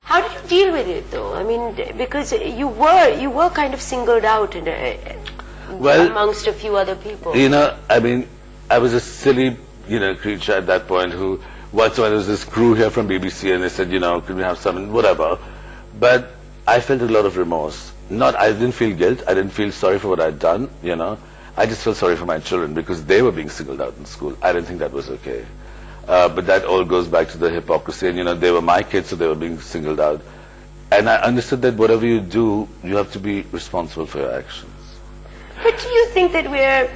How did you deal with it, though? I mean, because you were kind of singled out amongst a few other people. You know, I mean, I was a silly, creature at that point who, once there was this crew here from BBC and they said, can we have some, whatever. But I felt a lot of remorse. I didn't feel guilt. I didn't feel sorry for what I'd done, I just felt sorry for my children because they were being singled out in school. I didn't think that was okay. But that all goes back to the hypocrisy. And, they were my kids, so they were being singled out. And I understood that whatever you do, you have to be responsible for your actions. But do you think that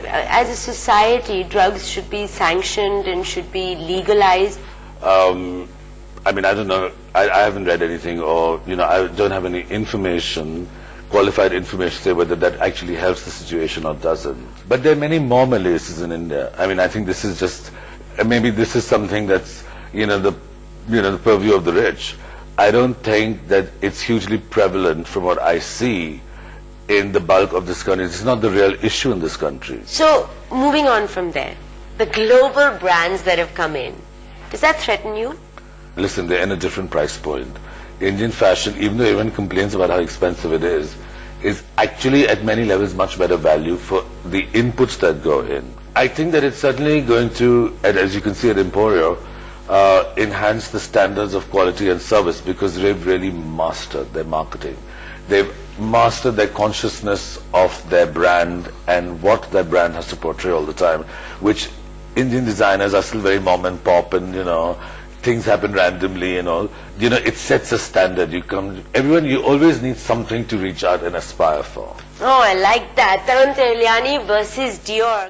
as a society, drugs should be sanctioned and should be legalized? I mean, I don't know. I haven't read anything or, I don't have any qualified information to say whether that actually helps the situation or doesn't. But there are many more Malays in India. I mean, I think this is just, maybe this is something that's, the purview of the rich. I don't think that it's hugely prevalent from what I see in the bulk of this country. It's not the real issue in this country. So, moving on from there, the global brands that have come in, does that threaten you? Listen, they're in a different price point. Indian fashion, even though everyone complains about how expensive it is actually at many levels much better value for the inputs that go in. I think that it's certainly going to, as you can see at Emporio, enhance the standards of quality and service because they've really mastered their marketing. They've mastered their consciousness of their brand and what their brand has to portray all the time, which Indian designers are still very mom and pop and, things happen randomly and all. It sets a standard. You always need something to reach out and aspire for. Oh, I like that. Tarun Tahiliani versus Dior.